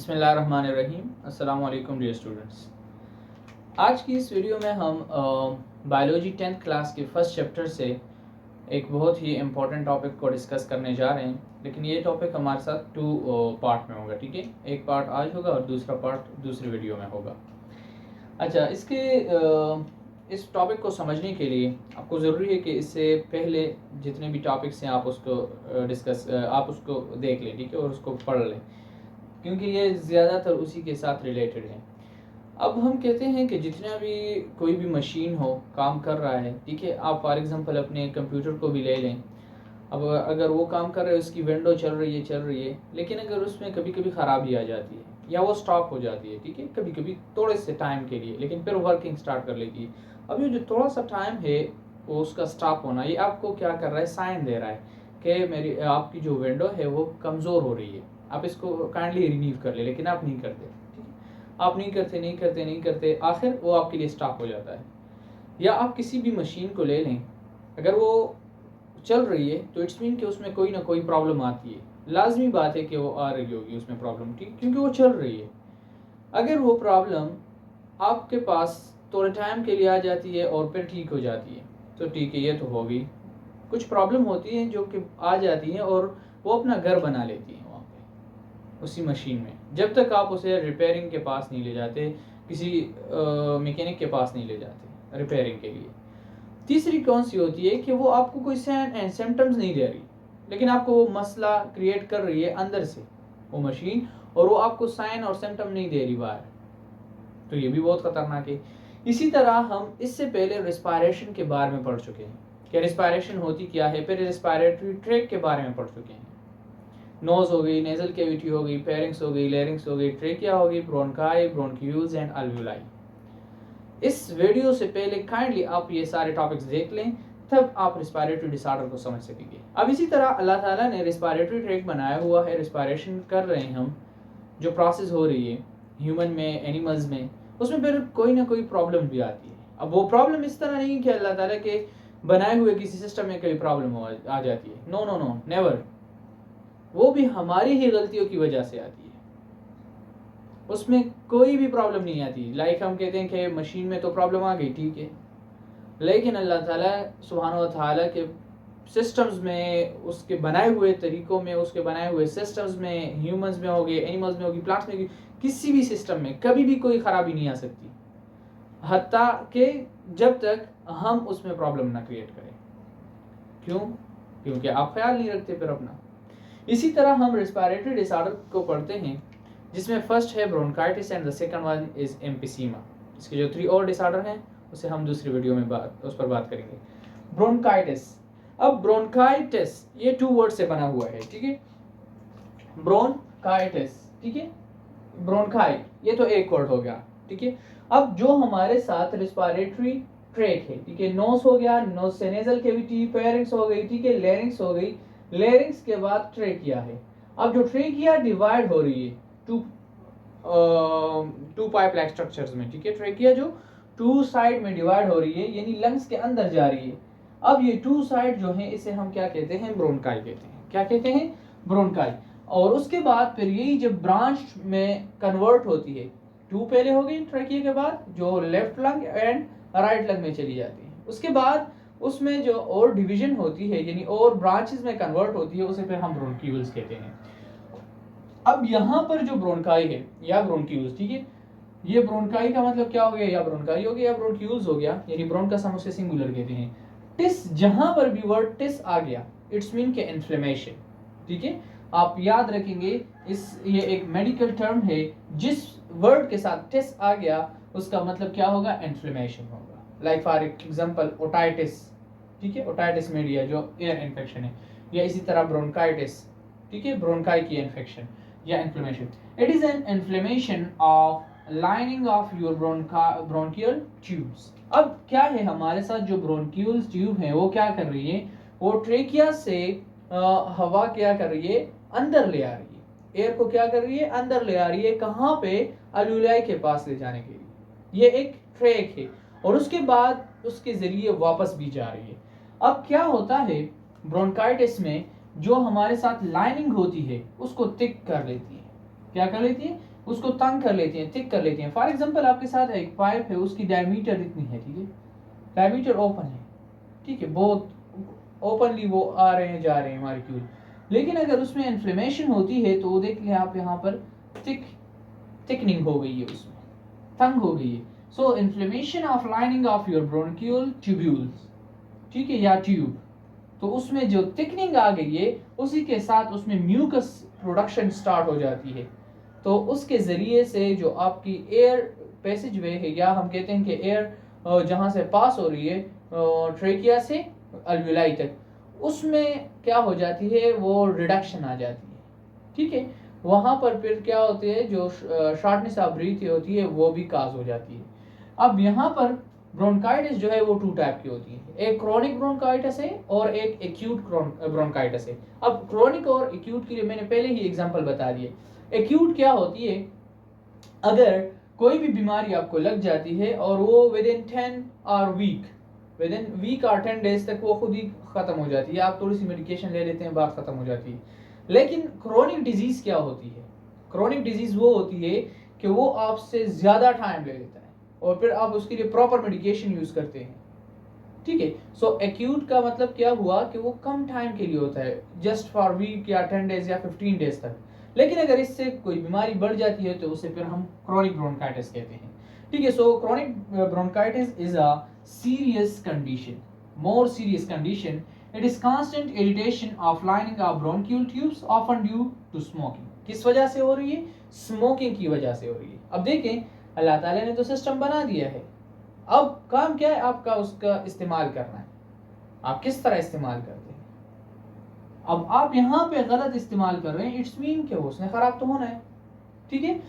बिस्मिल्लाहिर्रहमानिर्रहीम। अस्सलाम वालेकुम डियर स्टूडेंट्स। आज की इस वीडियो में हम बायोलॉजी 10th क्लास के फर्स्ट चैप्टर से एक बहुत ही इम्पोर्टेंट टॉपिक को डिस्कस करने जा रहे हैं, लेकिन ये टॉपिक हमारे साथ 2 पार्ट में होगा। ठीक है, एक पार्ट आज होगा और दूसरा पार्ट दूसरी वीडियो में होगा। अच्छा, इस टॉपिक को समझने के लिए आपको ज़रूरी है कि इससे पहले जितने भी टॉपिक्स हैं आप उसको देख लें, ठीक है, और उसको पढ़ लें, क्योंकि ये ज़्यादातर उसी के साथ रिलेटेड है। अब हम कहते हैं कि जितना भी कोई भी मशीन हो काम कर रहा है, ठीक है, आप फॉर एग्जांपल अपने कंप्यूटर को भी ले लें। अब अगर वो काम कर रहा है, उसकी विंडो चल रही है, लेकिन अगर उसमें कभी कभी ख़राबी आ जाती है या वो स्टॉप हो जाती है, ठीक है, कभी कभी थोड़े से टाइम के लिए, लेकिन फिर वर्किंग स्टार्ट कर लेगी। अब ये जो थोड़ा सा टाइम है वो उसका स्टॉप होना, ये आपको क्या कर रहा है, साइन दे रहा है कि आपकी जो विंडो है वो कमज़ोर हो रही है, आप इसको काइंडली रिलीव कर ले। लेकिन आप नहीं करते, ठीक है, आप नहीं करते, आखिर वो आपके लिए स्टॉप हो जाता है। या आप किसी भी मशीन को ले लें, अगर वो चल रही है तो इट्स मीन कि उसमें कोई ना कोई प्रॉब्लम आती है। लाजमी बात है कि वो आ रही होगी उसमें प्रॉब्लम, ठीक, क्योंकि वो चल रही है। अगर वो प्रॉब्लम आपके पास थोड़े टाइम के लिए आ जाती है और फिर ठीक हो जाती है तो ठीक है, ये तो होगी। कुछ प्रॉब्लम होती है जो कि आ जाती हैं और वो अपना घर बना लेती हैं वहाँ पे उसी मशीन में, जब तक आप उसे रिपेयरिंग के पास नहीं ले जाते, किसी मैकेनिक के पास नहीं ले जाते रिपेयरिंग के लिए। तीसरी कौन सी होती है कि वो आपको कोई सिम्टम्स नहीं दे रही, लेकिन आपको वो मसला क्रिएट कर रही है अंदर से वो मशीन, और वो आपको साइन और सिम्टम नहीं दे रही बाहर, तो ये भी बहुत खतरनाक है। इसी तरह हम इससे पहले रिस्पायरेशन के बारे में पढ़ चुके हैं कि रिस्पायरेशन होती क्या है, फिर रिस्पायरेटरी ट्रैक के बारे में पढ़ चुके हैं। नोज हो गई, नेजल कैविटी हो गई, फेरिंक्स हो गई, लैरिंक्स हो गई, ट्रेकिया हो गई, ब्रोंकाई, ब्रोंक्यूल्स एंड अल्वेओलाई। इस वीडियो से पहले काइंडली आप ये सारे टॉपिक्स देख लें, तब आप रिस्पायरेटरी डिसऑर्डर को समझ सकेंगे। अब इसी तरह अल्लाह ताला ने रिस्पायरेटरी ट्रैक बनाया हुआ है, रिस्पायरेशन कर रहे हैं हम, जो प्रोसेस हो रही है ह्यूमन में, एनिमल्स में, उसमें फिर कोई ना कोई प्रॉब्लम भी आती है। अब वो प्रॉब्लम इस तरह नहीं कि अल्लाह ताला के बनाए हुए किसी सिस्टम में कोई प्रॉब्लम आ जाती है, नो नो नो, नेवर। वो भी हमारी ही गलतियों की वजह से आती है, उसमें कोई भी प्रॉब्लम नहीं आती। लाइक हम कहते हैं कि मशीन में तो प्रॉब्लम आ गई, ठीक है, लेकिन अल्लाह ताला सुब्हान व तआला के सिस्टम्स में, उसके बनाए हुए तरीक़ों में, उसके बनाए हुए सिस्टम्स में, ह्यूमंस में होगी, एनिमल्स में होगी, प्लांट्स में होगी, किसी भी सिस्टम में कभी भी कोई ख़राबी नहीं आ सकती, हत्ता कि जब तक हम उसमें प्रॉब्लम ना क्रिएट करें। क्यों? क्योंकि आप ख्याल नहीं रखते फिर अपना। इसी तरह हम रिस्पायरेटरी डिसऑर्डर को पढ़ते हैं, जिसमें फर्स्ट है bronchitis and the second one is emphysema. इसके जो 3 और डिसऑर्डर हैं उसे हम दूसरी वीडियो में उस पर बात करेंगे। ब्रोंकाइटिस, अब ब्रोंकाइटिस ये 2 वर्ड से बना हुआ है, ठीक है, ब्रोंकाइटिस, ठीक है, ब्रोंकाई ये तो एक वर्ड हो गया, ठीक है। अब जो हमारे साथ रिस्पायरेटरी ट्रैक है, ठीक है, नोज हो गया, नोज से नेजल कैविटी, फेरिंक्स हो गई, ठीक है, लैरिंक्स हो गई, लैरिंक्स के बाद ट्रेकिया है। अब जो ट्रेकिया डिवाइड हो रही है टू पाइप लाइक स्ट्रक्चर्स में, ठीक है, ट्रेकिया जो 2 साइड में डिवाइड हो रही है, यानी लंग्स के अंदर जा रही है। अब ये 2 साइड जो है इसे हम क्या कहते हैं, ब्रोंकाई कहते हैं। क्या कहते हैं? ब्रोंकाई। और उसके बाद फिर यही जब ब्रांच में कन्वर्ट होती है, 2 पहले हो गई ट्रेकिया के बाद, जो left lung and right lung में चली जाती है, उसके बाद उसमें जो और डिवीजन होती है, यानी और ब्रांचेस में कन्वर्ट होती है, उसे फिर हम ब्रोंक्यूल्स कहते हैं। अब यहाँ पर जो ब्रोंकाई है या ब्रोंक्यूल्स, ठीक है, ये ब्रोंकाई का मतलब क्या हो गया, या ब्रोंकाई हो गया या ब्रोंक्यूल्स हो गया, यानी ब्रोंकस हम उसे सिंगुलर कहते हैं। टिस, जहां पर भी वर्ड टिस आ गया इट्स मीन के इन्फ्लेमेशन, ठीक है, आप याद रखेंगे ये एक मेडिकल टर्म है, जिस वर्ड के साथ टिस आ गया उसका मतलब क्या होगा, इन्फ्लेमेशन होगा। लाइक फॉर एग्जांपल ओटाइटिस, ठीक है, ओटाइटिस मीडिया जो एयर इन्फेक्शन है, या इसी तरह ब्रोंकाइटिस, ठीक है, ब्रोंकाई की इन्फेक्शन या inflammation. It is an inflammation of lining of your bronchial tubes. अब क्या है हमारे साथ, जो ब्रोंकियल ट्यूब है वो क्या कर रही है, वो ट्रेकिया से हवा क्या कर रही है, अंदर ले आ रही है, एयर को क्या कर रही है, अंदर ले आ रही है। कहाँ पे? अल्वेओलाई के पास ले जाने के लिए। ये एक ट्रैक है और उसके बाद उसके जरिए वापस भी जा रही है। अब क्या होता है ब्रोंकाइटिस में, जो हमारे साथ लाइनिंग होती है उसको थिक कर लेती है। क्या कर लेती है? उसको तंग कर लेती हैं, थिक कर लेती हैं। फॉर एग्जांपल आपके साथ एक पाइप है, उसकी डायमीटर इतनी है, ठीक है, डायमीटर ओपन है, ठीक है, बहुत ओपनली वो आ रहे हैं जा रहे हैं मॉलिक्यूल, लेकिन अगर उसमें इन्फ्लेमेशन होती है तो देखिए आप यहाँ पर थिकनिंग हो गई है, उसमें तंग हो गई है। So inflammation of lining of your bronchial tubules, ठीक है, या ट्यूब, तो उसमें जो थिकनिंग आ गई है उसी के साथ उसमें म्यूकस प्रोडक्शन स्टार्ट हो जाती है। तो उसके ज़रिए से जो आपकी एयर पैसेज वे है, या हम कहते हैं कि एयर जहाँ से पास हो रही है ट्रेकिया से अल्वेलाई तक, उसमें क्या हो जाती है, वो रिडक्शन आ जाती है, ठीक है। वहाँ पर फिर क्या होती है, जो शॉर्टनेस ऑफ ब्रीथ होती है वो भी काज हो जाती है। अब यहाँ पर ब्रोंकाइटिस जो है वो 2 टाइप की होती है, एक क्रोनिक ब्रोंकाइटिस है और एक एक्यूट ब्रोंकाइटिस है। अब क्रोनिक और एक्यूट के लिए मैंने पहले ही एग्जांपल बता दिए। एक्यूट क्या होती है, अगर कोई भी बीमारी आपको लग जाती है और वो विद इन 10 वीक और 10 डेज तक वो खुद ही खत्म हो जाती है, आप थोड़ी सी मेडिकेशन ले लेते हैं, बात खत्म हो जाती है। लेकिन क्रोनिक डिजीज क्या होती है, क्रोनिक डिजीज वो होती है कि वो आपसे ज्यादा टाइम ले लेता है और फिर आप उसके लिए प्रॉपर मेडिकेशन यूज करते हैं, ठीक है। सो एक्यूट का मतलब क्या हुआ कि वो कम टाइम के लिए होता है, जस्ट फॉर वीक या 10 डेज या 15 डेज तक। लेकिन अगर इससे कोई बीमारी बढ़ जाती है तो उसे फिर हम क्रोनिक ब्रोंकाइटिस कहते हैं, ठीक है। So chronic bronchitis is a serious condition, more serious condition. It is constant irritation of lining of bronchial tubes often due to smoking. किस वजह से हो रही है, स्मोकिंग की वजह से हो रही है। अब देखें, अल्लाह ताला ने तो सिस्टम बना दिया है, अब काम क्या है आपका, उसका इस्तेमाल करना है, आप किस तरह इस्तेमाल करते हैं। अब आप यहाँ पे गलत इस्तेमाल कर रहे हैं, इट्स मीन कि उसने खराब तो होना है, ठीक है।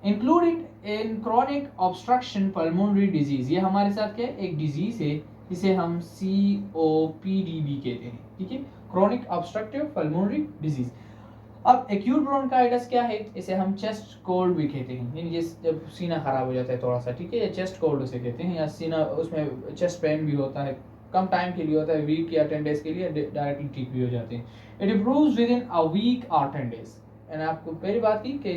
Included in chronic obstruction pulmonary disease, ये हमारे साथ क्या है, एक डिजीज है जिसे हम COPD कहते हैं, ठीक है, क्रोनिक ऑब्स्ट्रक्टिव पल्मोनरी डिजीज। अब एक्यूट ब्रोंकाइटिस क्या है, इसे हम चेस्ट कोल्ड भी कहते हैं, यानी जब सीना खराब हो जाता है थोड़ा सा, ठीक है, या चेस्ट कोल्ड उसे कहते हैं, या सीना उसमें चेस्ट पेन भी होता है, कम टाइम के लिए होता है, वीक या 10 डेज के लिए, डायरेक्टली ठीक भी हो जाते हैं। It improves within a week और 10 डेज। मैंने आपको पहली बात की कि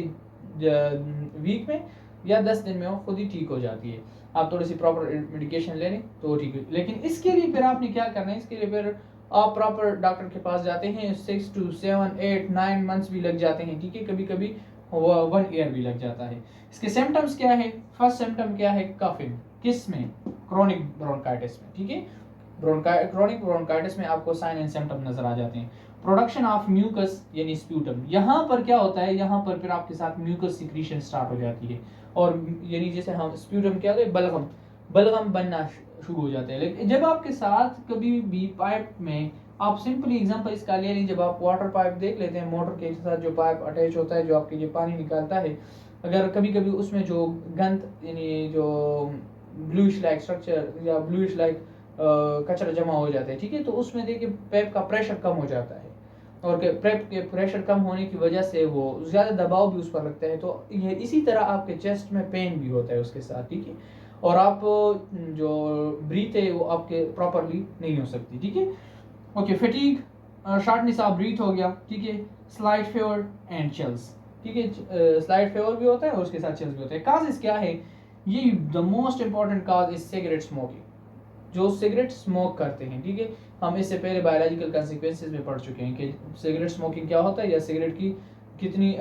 वीक में या 10 दिन में वो खुद ही ठीक हो जाती है, आप थोड़ी सी प्रॉपर मेडिकेशन ले लें तो ठीक है। लेकिन इसके लिए फिर आपने क्या करना है, इसके लिए फिर आप प्रॉपर डॉक्टर के पास जाते हैं, 6 to 7 8 9 मंथ्स भी लग जाते हैं, ठीक है, कभी कभी 1 ईयर भी लग जाता है। इसके सिम्टम्स क्या है, फर्स्ट सिम्टम क्या है, कफिंग, किस में, क्रोनिक ब्रोंकाइटिस में, ठीक है, क्रोनिक ब्रोंकाइटिस में आपको साइन एंड सिम्टम नजर आ जाते हैं। प्रोडक्शन ऑफ म्यूकस यानी स्प्यूटम, यहाँ पर क्या होता है, यहाँ पर फिर आपके साथ म्यूकस सिक्रीशन स्टार्ट हो जाती है, और यानी जैसे हम स्प्यूटम क्या होता है, बलगम बनना शुरू हो जाते हैं। लेकिन जब आपके साथ कभी भी पाइप में, आप सिंपली एग्जांपल इसका ले लें, जब आप वाटर पाइप देख लेते हैं, मोटर के साथ जो पाइप अटैच होता है, जो आपके ये पानी निकालता है, अगर कभी कभी उसमें जो गंद यानी जो ब्लूइश लाइक स्ट्रक्चर या ब्लूइश लाइक कचरा जमा हो जाता है, ठीक है, तो उसमें देखिए पाइप का प्रेशर कम हो जाता है, और पाइप के प्रेशर कम होने की वजह से वो ज़्यादा दबाव भी उस पर लगता है, तो ये इसी तरह आपके चेस्ट में पेन भी होता है उसके साथ, ठीक है, और आप जो ब्रीथ है वो आपके प्रॉपरली नहीं हो सकती, ठीक है। Okay, fatigue, shortness of breath हो गया, ठीक है, स्लाइड फेवर एंड चिल्स, ठीक है, स्लाइड फेवर भी होता है और उसके साथ चिल्स भी होते हैं। काजेस क्या है, ये the most important cause is cigarette smoking, जो सिगरेट स्मोक करते हैं, ठीक है, हम इससे पहले बायोलॉजिकल कंसिक्वेंसेस में पढ़ चुके हैं कि सिगरेट स्मोकिंग क्या होता है, या सिगरेट की कितनी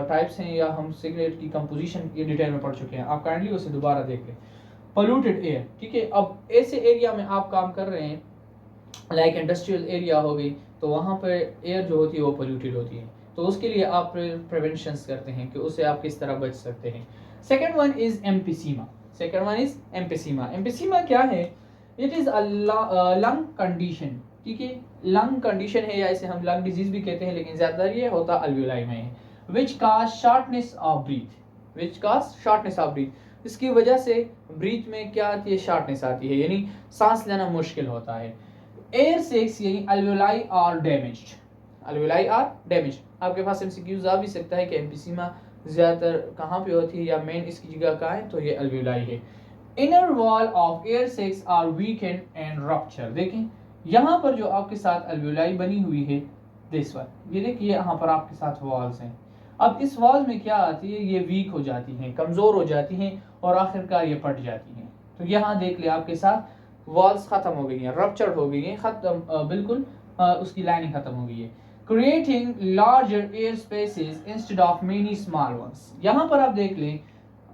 टाइप्स हैं, या हम सिगरेट की कंपोजिशन ये डिटेल में पढ़ चुके हैं, आप काइंडली उसे दोबारा देख लें। पोल्यूटेड एयर, ठीक है, अब ऐसे एरिया में आप काम कर रहे हैं, लाइक इंडस्ट्रियल एरिया हो गई, तो वहाँ पर एयर जो होती है वो पोल्यूटेड होती है, तो उसके लिए आप प्रिवेंशंस करते हैं कि उससे आप किस तरह बच सकते हैं। Second one is emphysema, emphysema क्या है, it is a lung condition, ठीक है, लंग कंडीशन है, या इसे हम लंग डिजीज भी कहते हैं, लेकिन ज्यादातर ये होता अल्वेलाई में है, विच काज शॉर्टनेस ऑफ ब्रीथ, इसकी वजह से ब्रीथ में क्या आती है, शॉर्टनेस आती है, यानी सांस लेना मुश्किल होता है। एयर सेक्स यानी अल्वेलाई आर डैमेज्ड, आपके पास एमसीक्यूज आ भी सकता है कि एम्फीसीमा ज्यादातर कहाँ पे होती है, या मेन इसकी जगह कहाँ है, तो ये अल्वेलाई है। Inner wall of air sacs are weakened and rupture, देखें यहाँ पर जो आपके साथ अल्वेलाई बनी हुई है, दिस वन, ये देखिए यहाँ पर आपके साथ वॉल्स हैं, अब इस वॉल्स में क्या आती है, ये वीक हो जाती हैं, कमज़ोर हो जाती हैं और आखिरकार ये फट जाती हैं। तो यहाँ देख ले आपके साथ वॉल्स ख़त्म हो गई हैं, रप्चर्ड हो गई हैं, ख़त्म बिल्कुल उसकी लाइनिंग ख़त्म हो गई है। Creating larger air spaces instead of many small once. यहाँ पर आप देख लें,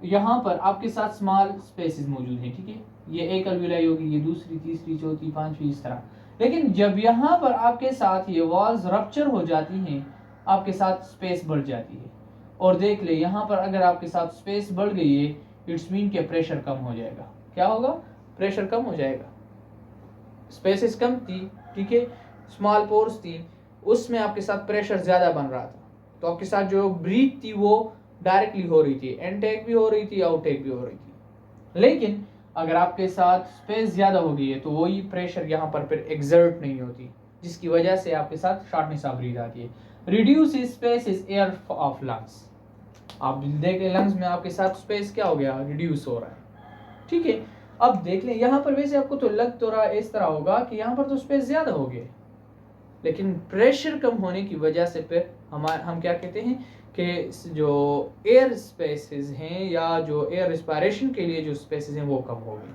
यहाँ पर आपके साथ स्मॉल स्पेसेस मौजूद हैं, ठीक है, ये एक अलविलाई होगी, ये दूसरी, तीसरी, चौथी, पांचवी, इस तरह। लेकिन जब यहाँ पर आपके साथ ये वॉल्स रप्चर हो जाती हैं, आपके साथ स्पेस बढ़ जाती है। और देख ले यहाँ पर अगर आपके साथ स्पेस बढ़ गई है, इट्स मीन के प्रेशर कम हो जाएगा। क्या होगा? प्रेशर कम हो जाएगा। स्पेसेस कम थी, ठीक है, स्मॉल पोर्स थी, उसमें आपके साथ प्रेशर ज्यादा बन रहा था, तो आपके साथ जो ब्रीथ थी वो डायरेक्टली हो रही थी, इनटेक भी हो रही थी, आउटटेक भी हो रही थी। लेकिन अगर आपके साथ स्पेस ज्यादा हो गई है तो वही प्रेशर यहाँ पर फिर एक्सर्ट नहीं होती, जिसकी वजह से आपके साथ शॉर्टनेस ऑफ ब्रीथ आती है। Reduce space is air of lungs. आप देख लें लंग्स में आपके साथ स्पेस क्या हो गया, रिड्यूस हो रहा है, ठीक है। अब देख लें यहाँ पर वैसे आपको तो लग तो रहा इस तरह होगा कि यहाँ पर तो स्पेस ज्यादा हो गया, लेकिन प्रेशर कम होने की वजह से फिर हम क्या कहते हैं कि जो एयर स्पेसेस हैं या जो एयर रिस्पायरेशन के लिए जो स्पेसेस हैं वो कम हो गई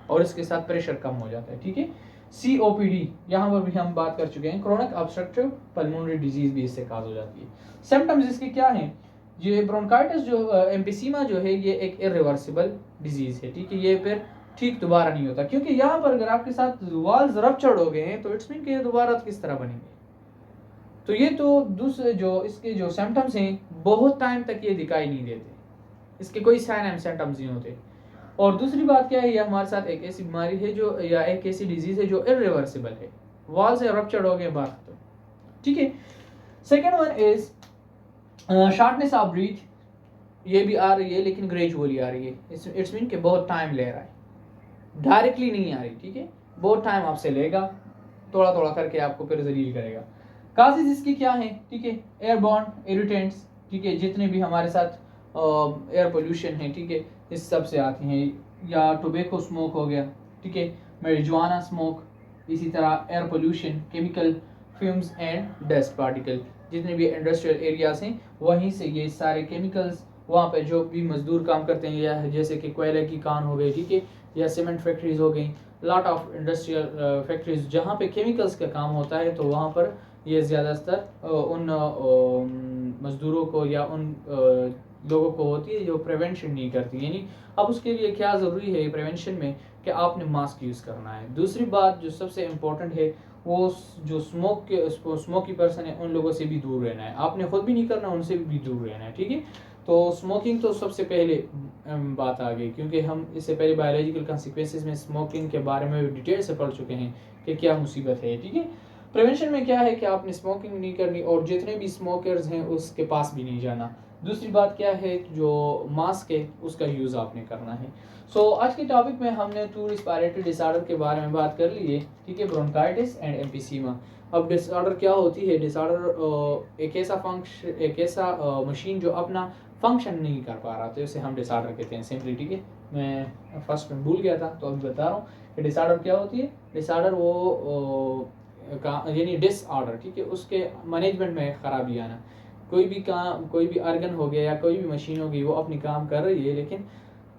और इसके साथ प्रेशर कम हो जाता है, ठीक है। COPD यहाँ पर भी हम बात कर चुके हैं, क्रोनिक ऑब्स्ट्रक्टिव पल्मोनरी डिजीज भी इससे काज हो जाती है। सिम्टम्स इसके क्या हैं? ये ब्रोंकाइटिस जो एम्फीसीमा जो है ये एक इरिवर्सिबल डिजीज है, ठीक है, ये फिर ठीक दोबारा नहीं होता, क्योंकि यहाँ पर अगर आपके साथ वॉल्स रप्चर्ड हो गए हैं तो इट्स मीन कि ये दोबारा किस तरह बनेंगे। तो ये तो दूसरे जो इसके जो सिम्टम्स हैं बहुत टाइम तक ये दिखाई नहीं देते, इसके कोई साइन एंड सिम्टम्स नहीं होते। और दूसरी बात क्या है, ये हमारे साथ एक ऐसी बीमारी है जो या एक ऐसी डिजीज है जो इरिवर्सिबल है, वॉल से रप्चर्ड हो गए बात खत्म, ठीक है। Second one is shortness of breath. ये भी आ रही है लेकिन ग्रेजुअली आ रही है, इट्स मीन कि बहुत टाइम ले रहा है, डायरेक्टली नहीं आ रही, ठीक है, बहुत टाइम आपसे लेगा, थोड़ा थोड़ा करके आपको फिर जलील करेगा। काजेज इसकी क्या है, ठीक है, एयरबॉर्न इरिटेंट्स, ठीक है, जितने भी हमारे साथ एयर पोल्यूशन है, ठीक है, इस सब से आती हैं, या टोबैको स्मोक हो गया, ठीक है, marijuana स्मोक, इसी तरह air pollution, chemical fumes and dust particle, जितने भी इंडस्ट्रियल एरियाज हैं वहीं से ये सारे केमिकल्स, वहाँ पे जो भी मजदूर काम करते हैं, या जैसे कि कोयले की कान हो गई, ठीक है, या सीमेंट फैक्ट्रीज हो गई, लॉट ऑफ इंडस्ट्रियल फैक्ट्रीज जहाँ पे केमिकल्स का काम होता है, तो वहाँ पर ये ज़्यादातर उन मजदूरों को या उन लोगों को होती है जो प्रिवेंशन नहीं करती। यानी अब उसके लिए क्या ज़रूरी है प्रिवेंशन में कि आपने मास्क यूज़ करना है। दूसरी बात जो सबसे इम्पोर्टेंट है वो जो स्मोकी पर्सन है उन लोगों से भी दूर रहना है, आपने खुद भी नहीं करना, उनसे भी दूर रहना है, ठीक है। तो स्मोकिंग तो सबसे पहले बात आ गई, क्योंकि हम इससे पहले बायोलॉजिकल कॉन्सिक्वेंसेस में स्मोकिंग के बारे में डिटेल से पढ़ चुके हैं कि क्या मुसीबत है, ठीक है। प्रिवेंशन में क्या है कि आपने स्मोकिंग नहीं करनी और जितने भी स्मोकर्स हैं उसके पास भी नहीं जाना। दूसरी बात क्या है, जो मास्क है उसका यूज़ आपने करना है। सो आज के टॉपिक में हमने 2 रिस्पायरेटरी डिसऑर्डर के बारे में बात कर ली है, ठीक है, ब्रोंकाइटिस एंड एम्फीसीमा। अब डिसऑर्डर क्या होती है? डिसऑर्डर एक ऐसा मशीन जो अपना फंक्शन नहीं कर पा रहा, तो इसे हम डिसऑर्डर कहते हैं सिंपली, ठीक है। मैं फर्स्ट में भूल गया था तो अभी बता रहा हूँ कि डिसऑर्डर क्या होती है। डिसऑर्डर वो यानी डिसऑर्डर, ठीक है, उसके मैनेजमेंट में खराबी आना। कोई भी काम, कोई भी ऑर्गन हो गया या कोई भी मशीन हो गई, वो अपनी काम कर रही है लेकिन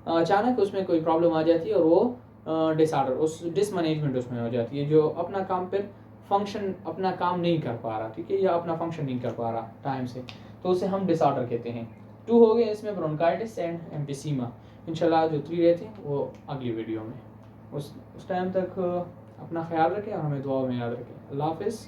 अचानक उसमें कोई प्रॉब्लम आ जाती है और वो डिसऑर्डर, उस डिसमैनेजमेंट उसमें हो जाती है, जो अपना काम फिर फंक्शन अपना काम नहीं कर पा रहा, ठीक है, या अपना फंक्शन नहीं कर पा रहा टाइम से, तो उसे हम डिसऑर्डर कहते हैं। 2 हो गए इसमें, ब्रोंकाइटिस एंड एम्फीसीमा। इंशाल्लाह जो 3 रहते हैं वो अगली वीडियो में। उस टाइम तक अपना ख्याल रखें और हमें दुआ में याद रखें। अल्लाह हाफिज़।